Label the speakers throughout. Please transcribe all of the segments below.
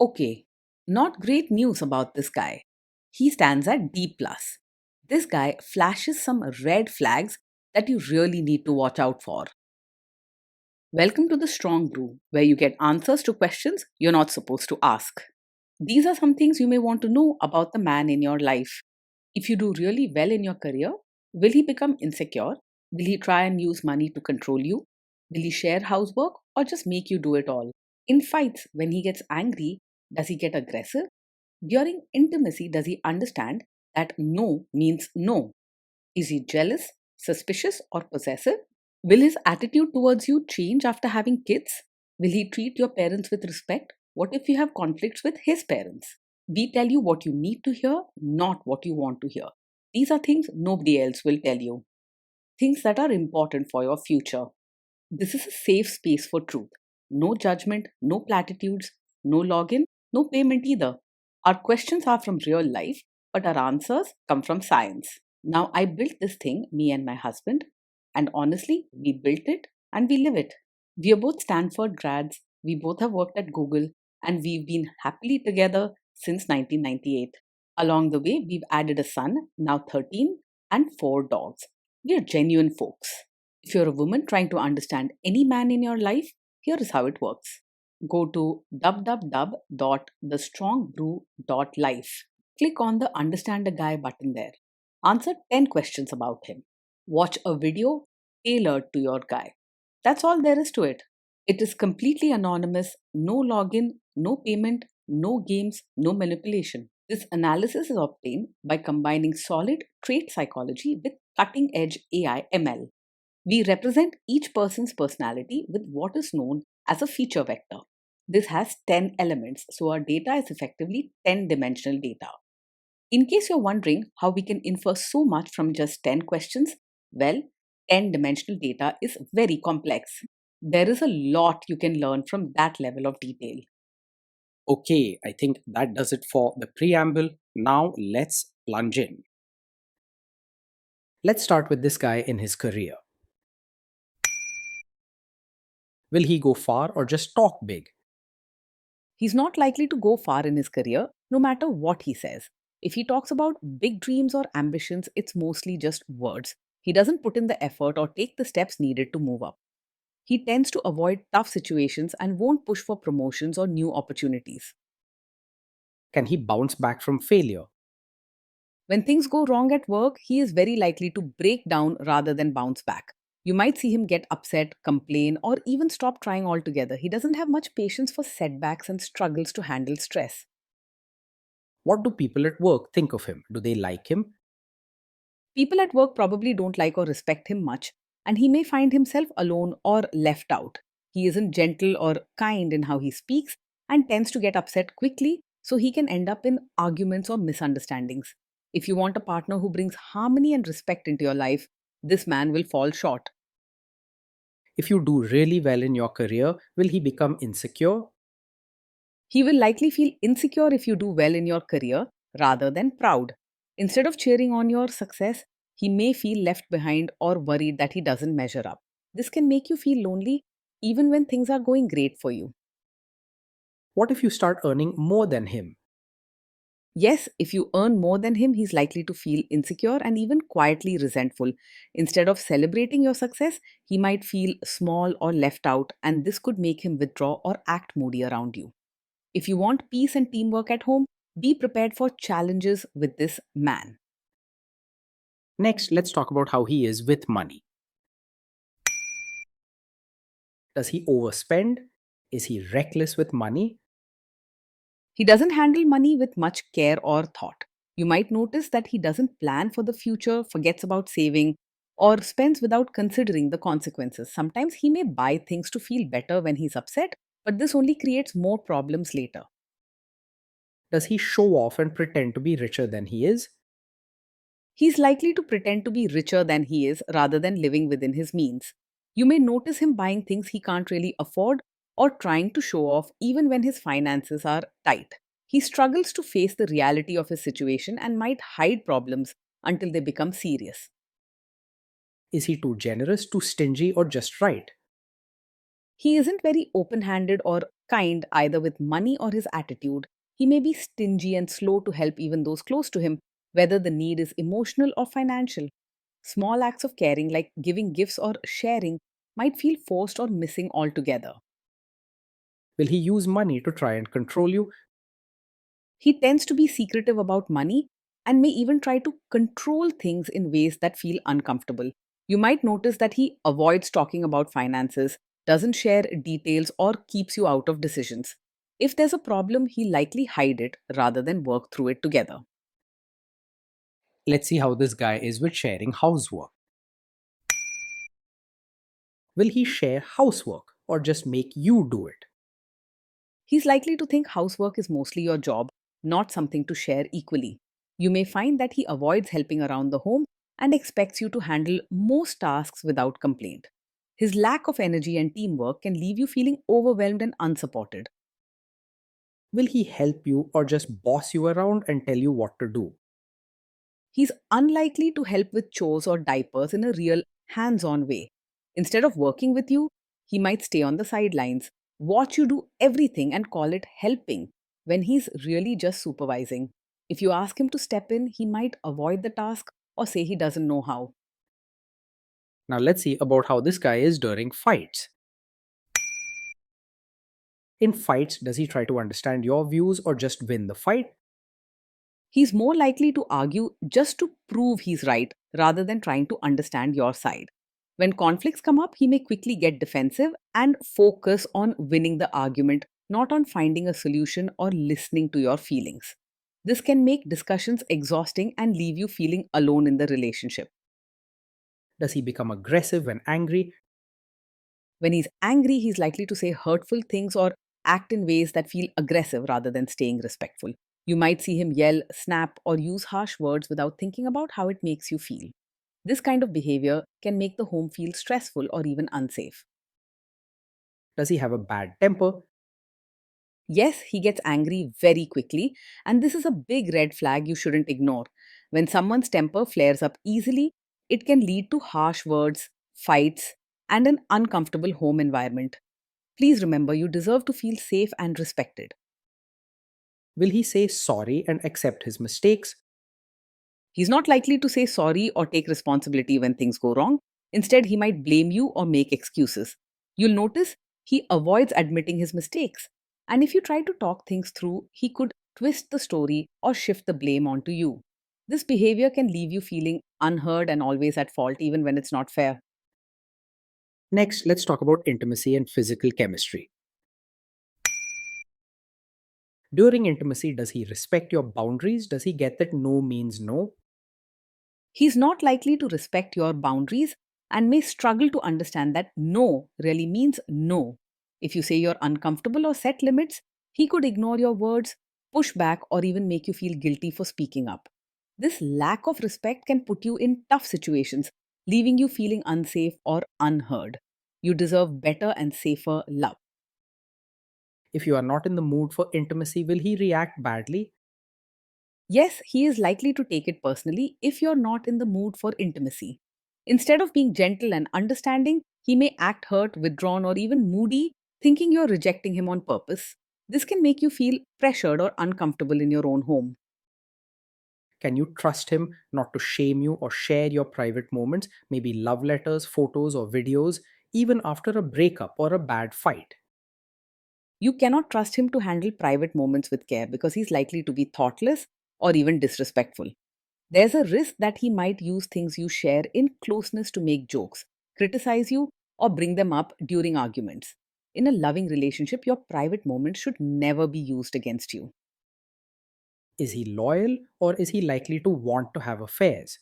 Speaker 1: Okay, not great news about this guy. He stands at D. Plus. This guy flashes some red flags that you really need to watch out for. Welcome to the Strong Brew, where you get answers to questions you're not supposed to ask. These are some things you may want to know about the man in your life. If you do really well in your career, will he become insecure? Will he try and use money to control you? Will he share housework or just make you do it all? In fights, when he gets angry, does he get aggressive? During intimacy, does he understand that no means no? Is he jealous, suspicious, or possessive? Will his attitude towards you change after having kids? Will he treat your parents with respect? What if you have conflicts with his parents? We tell you what you need to hear, not what you want to hear. These are things nobody else will tell you. Things that are important for your future. This is a safe space for truth. No judgment, no platitudes, no login, no payment either. Our questions are from real life, but our answers come from science. Now, I built this thing, me and my husband, and honestly, we built it and we live it. We are both Stanford grads, we both have worked at Google, and we've been happily together since 1998. Along the way, we've added a son, now 13, and 4 dogs. We are genuine folks. If you're a woman trying to understand any man in your life, here is how it works. Go to www.thestrongbrew.life. Click on the Understand a Guy button there. Answer 10 questions about him. Watch a video tailored to your guy. That's all there is to it. It is completely anonymous, no login, no payment, no games, no manipulation. This analysis is obtained by combining solid trait psychology with cutting edge AI ML. We represent each person's personality with what is known as a feature vector. This has 10 elements, so our data is effectively 10-dimensional data. In case you're wondering how we can infer so much from just 10 questions, well, 10-dimensional data is very complex. There is a lot you can learn from that level of detail.
Speaker 2: Okay, I think that does it for the preamble. Now let's plunge in. Let's start with this guy in his career. Will he go far or just talk big?
Speaker 1: He's not likely to go far in his career, no matter what he says. If he talks about big dreams or ambitions, it's mostly just words. He doesn't put in the effort or take the steps needed to move up. He tends to avoid tough situations and won't push for promotions or new opportunities.
Speaker 2: Can he bounce back from failure?
Speaker 1: When things go wrong at work, he is very likely to break down rather than bounce back. You might see him get upset, complain, or even stop trying altogether. He doesn't have much patience for setbacks and struggles to handle stress.
Speaker 2: What do people at work think of him? Do they like him?
Speaker 1: People at work probably don't like or respect him much, and he may find himself alone or left out. He isn't gentle or kind in how he speaks and tends to get upset quickly, so he can end up in arguments or misunderstandings. If you want a partner who brings harmony and respect into your life, this man will fall short.
Speaker 2: If you do really well in your career, will he become insecure?
Speaker 1: He will likely feel insecure if you do well in your career rather than proud. Instead of cheering on your success, he may feel left behind or worried that he doesn't measure up. This can make you feel lonely even when things are going great for you.
Speaker 2: What if you start earning more than him?
Speaker 1: Yes, if you earn more than him, he's likely to feel insecure and even quietly resentful. Instead of celebrating your success, he might feel small or left out, and this could make him withdraw or act moody around you. If you want peace and teamwork at home, be prepared for challenges with this man.
Speaker 2: Next, let's talk about how he is with money. Does he overspend? Is he reckless with money?
Speaker 1: He doesn't handle money with much care or thought. You might notice that he doesn't plan for the future, forgets about saving, or spends without considering the consequences. Sometimes he may buy things to feel better when he's upset, but this only creates more problems later.
Speaker 2: Does he show off and pretend to be richer than he is?
Speaker 1: He's likely to pretend to be richer than he is rather than living within his means. You may notice him buying things he can't really afford or trying to show off even when his finances are tight. He struggles to face the reality of his situation and might hide problems until they become serious.
Speaker 2: Is he too generous, too stingy, or just right?
Speaker 1: He isn't very open handed or kind either with money or his attitude. He may be stingy and slow to help even those close to him, whether the need is emotional or financial. Small acts of caring, like giving gifts or sharing, might feel forced or missing altogether.
Speaker 2: Will he use money to try and control you?
Speaker 1: He tends to be secretive about money and may even try to control things in ways that feel uncomfortable. You might notice that he avoids talking about finances, doesn't share details, or keeps you out of decisions. If there's a problem, he likely hide it rather than work through it together.
Speaker 2: Let's see how this guy is with sharing housework. Will he share housework or just make you do it?
Speaker 1: He's likely to think housework is mostly your job, not something to share equally. You may find that he avoids helping around the home and expects you to handle most tasks without complaint. His lack of energy and teamwork can leave you feeling overwhelmed and unsupported.
Speaker 2: Will he help you or just boss you around and tell you what to do?
Speaker 1: He's unlikely to help with chores or diapers in a real hands on way. Instead of working with you, he might stay on the sidelines, watch you do everything, and call it helping when he's really just supervising. If you ask him to step in, he might avoid the task or say he doesn't know how.
Speaker 2: Now let's see about how this guy is during fights. In fights, does he try to understand your views or just win the fight?
Speaker 1: He's more likely to argue just to prove he's right rather than trying to understand your side. When conflicts come up, he may quickly get defensive and focus on winning the argument, not on finding a solution or listening to your feelings. This can make discussions exhausting and leave you feeling alone in the relationship.
Speaker 2: Does he become aggressive when angry?
Speaker 1: When he's angry, he's likely to say hurtful things or act in ways that feel aggressive rather than staying respectful. You might see him yell, snap, or use harsh words without thinking about how it makes you feel. This kind of behavior can make the home feel stressful or even unsafe.
Speaker 2: Does he have a bad temper?
Speaker 1: Yes, he gets angry very quickly, and this is a big red flag you shouldn't ignore. When someone's temper flares up easily, it can lead to harsh words, fights, and an uncomfortable home environment. Please remember you deserve to feel safe and respected.
Speaker 2: Will he say sorry and accept his mistakes?
Speaker 1: He's not likely to say sorry or take responsibility when things go wrong. Instead, he might blame you or make excuses. You'll notice he avoids admitting his mistakes. And if you try to talk things through, he could twist the story or shift the blame onto you. This behavior can leave you feeling unheard and always at fault, even when it's not fair.
Speaker 2: Next, let's talk about intimacy and physical chemistry. During intimacy, does he respect your boundaries? Does he get that no means no?
Speaker 1: He's not likely to respect your boundaries and may struggle to understand that no really means no. If you say you're uncomfortable or set limits, he could ignore your words, push back, or even make you feel guilty for speaking up. This lack of respect can put you in tough situations, leaving you feeling unsafe or unheard. You deserve better and safer love.
Speaker 2: If you are not in the mood for intimacy, will he react badly?
Speaker 1: Yes, he is likely to take it personally if you're not in the mood for intimacy. Instead of being gentle and understanding, he may act hurt, withdrawn, or even moody, thinking you're rejecting him on purpose. This can make you feel pressured or uncomfortable in your own home.
Speaker 2: Can you trust him not to shame you or share your private moments, maybe love letters, photos, or videos, even after a breakup or a bad fight?
Speaker 1: You cannot trust him to handle private moments with care because he's likely to be thoughtless or even disrespectful. There's a risk that he might use things you share in closeness to make jokes, criticize you, or bring them up during arguments. In a loving relationship, your private moments should never be used against you.
Speaker 2: Is he loyal or is he likely to want to have affairs?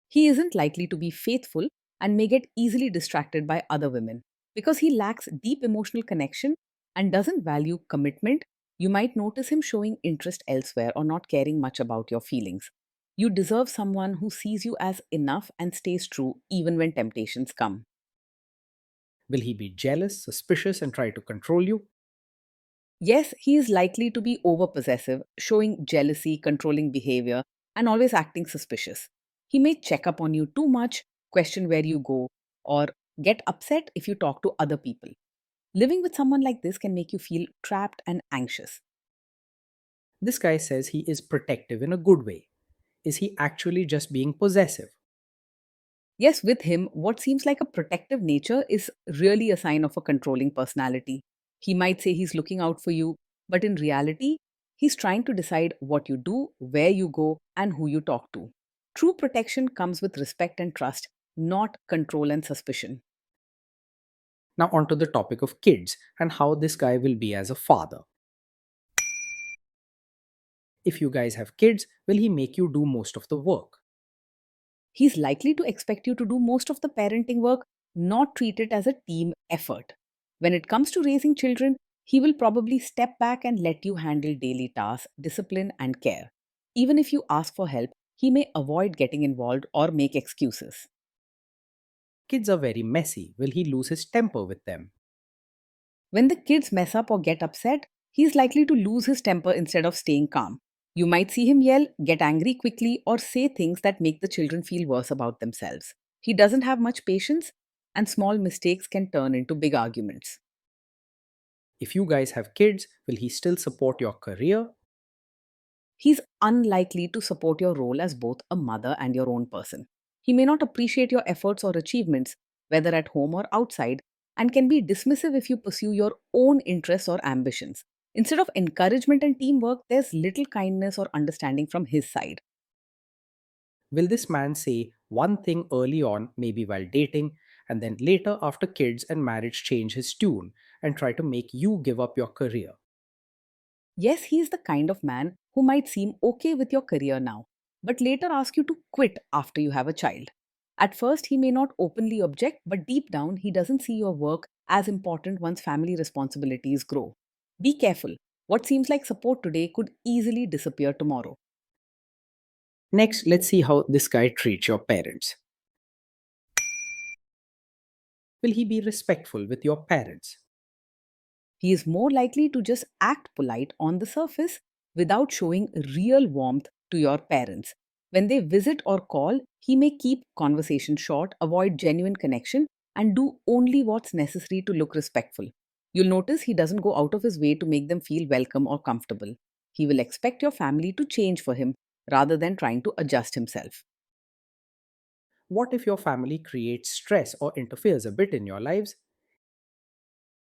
Speaker 1: He isn't likely to be faithful and may get easily distracted by other women. Because he lacks deep emotional connection and doesn't value commitment, you might notice him showing interest elsewhere or not caring much about your feelings. You deserve someone who sees you as enough and stays true even when temptations come.
Speaker 2: Will he be jealous, suspicious, and try to control you?
Speaker 1: Yes, he is likely to be overpossessive, showing jealousy, controlling behavior, and always acting suspicious. He may check up on you too much, question where you go, or get upset if you talk to other people. Living with someone like this can make you feel trapped and anxious.
Speaker 2: This guy says he is protective in a good way. Is he actually just being possessive?
Speaker 1: Yes, with him, what seems like a protective nature is really a sign of a controlling personality. He might say he's looking out for you, but in reality, he's trying to decide what you do, where you go, and who you talk to. True protection comes with respect and trust, not control and suspicion.
Speaker 2: Now, onto the topic of kids and how this guy will be as a father. If you guys have kids, will he make you do most of the work?
Speaker 1: He's likely to expect you to do most of the parenting work, not treat it as a team effort. When it comes to raising children, he will probably step back and let you handle daily tasks, discipline, and care. Even if you ask for help, he may avoid getting involved or make excuses.
Speaker 2: Kids are very messy. Will he lose his temper with them?
Speaker 1: When the kids mess up or get upset, he's likely to lose his temper instead of staying calm. You might see him yell, get angry quickly, or say things that make the children feel worse about themselves. He doesn't have much patience, and small mistakes can turn into big arguments.
Speaker 2: If you guys have kids, will he still support your career?
Speaker 1: He's unlikely to support your role as both a mother and your own person. He may not appreciate your efforts or achievements, whether at home or outside, and can be dismissive if you pursue your own interests or ambitions. Instead of encouragement and teamwork, there's little kindness or understanding from his side.
Speaker 2: Will this man say one thing early on, maybe while dating, and then later after kids and marriage change his tune and try to make you give up your career?
Speaker 1: Yes, he is the kind of man who might seem okay with your career now, but later ask you to quit after you have a child. At first, he may not openly object, but deep down, he doesn't see your work as important once family responsibilities grow. Be careful. What seems like support today could easily disappear tomorrow.
Speaker 2: Next, let's see how this guy treats your parents. Will he be respectful with your parents?
Speaker 1: He is more likely to just act polite on the surface without showing real warmth to your parents. When they visit or call, he may keep conversation short, avoid genuine connection, and do only what's necessary to look respectful. You'll notice he doesn't go out of his way to make them feel welcome or comfortable. He will expect your family to change for him rather than trying to adjust himself.
Speaker 2: What if your family creates stress or interferes a bit in your lives?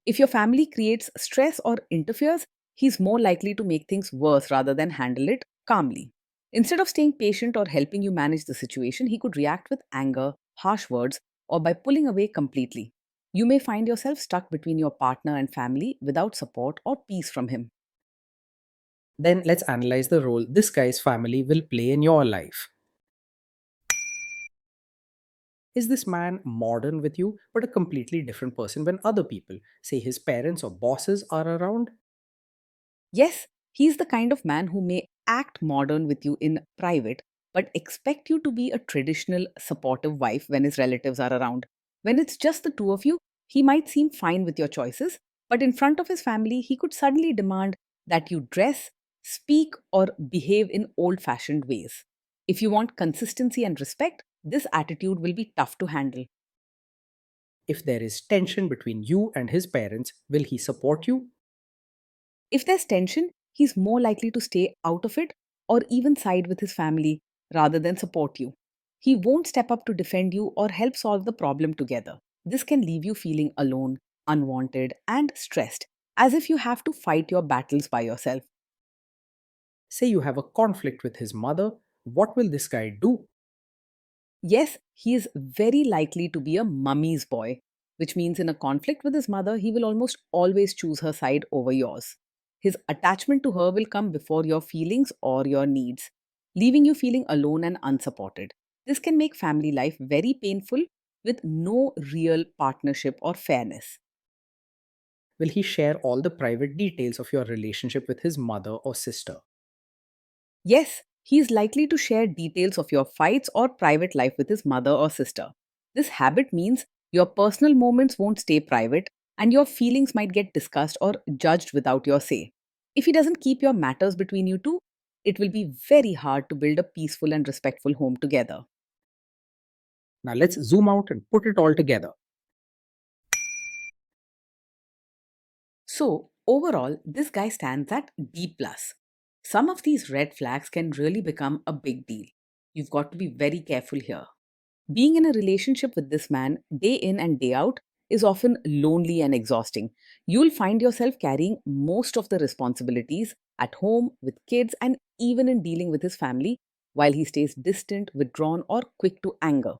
Speaker 1: If your family creates stress or interferes, he's more likely to make things worse rather than handle it calmly. Instead of staying patient or helping you manage the situation, he could react with anger, harsh words, or by pulling away completely. You may find yourself stuck between your partner and family without support or peace from him.
Speaker 2: Then let's analyze the role this guy's family will play in your life. Is this man modern with you, but a completely different person when other people, say his parents or bosses, are around?
Speaker 1: Yes, he's the kind of man who may act modern with you in private, but expect you to be a traditional, supportive wife when his relatives are around. When it's just the two of you, he might seem fine with your choices, but in front of his family, he could suddenly demand that you dress, speak, or behave in old fashioned ways. If you want consistency and respect, this attitude will be tough to handle.
Speaker 2: If there is tension between you and his parents, will he support you?
Speaker 1: If there's tension, he's more likely to stay out of it or even side with his family rather than support you. He won't step up to defend you or help solve the problem together. This can leave you feeling alone, unwanted, and stressed, as if you have to fight your battles by yourself.
Speaker 2: Say you have a conflict with his mother, what will this guy do?
Speaker 1: Yes, he is very likely to be a mummy's boy, which means in a conflict with his mother, he will almost always choose her side over yours. His attachment to her will come before your feelings or your needs, leaving you feeling alone and unsupported. This can make family life very painful with no real partnership or fairness.
Speaker 2: Will he share all the private details of your relationship with his mother or sister?
Speaker 1: Yes, he is likely to share details of your fights or private life with his mother or sister. This habit means your personal moments won't stay private and your feelings might get discussed or judged without your say. If he doesn't keep your matters between you two, it will be very hard to build a peaceful and respectful home together.
Speaker 2: Now let's zoom out and put it all together.
Speaker 1: So, overall, this guy stands at D. Plus. Some of these red flags can really become a big deal. You've got to be very careful here. Being in a relationship with this man day in and day out is often lonely and exhausting. You'll find yourself carrying most of the responsibilities at home, with kids, and even in dealing with his family while he stays distant, withdrawn, or quick to anger.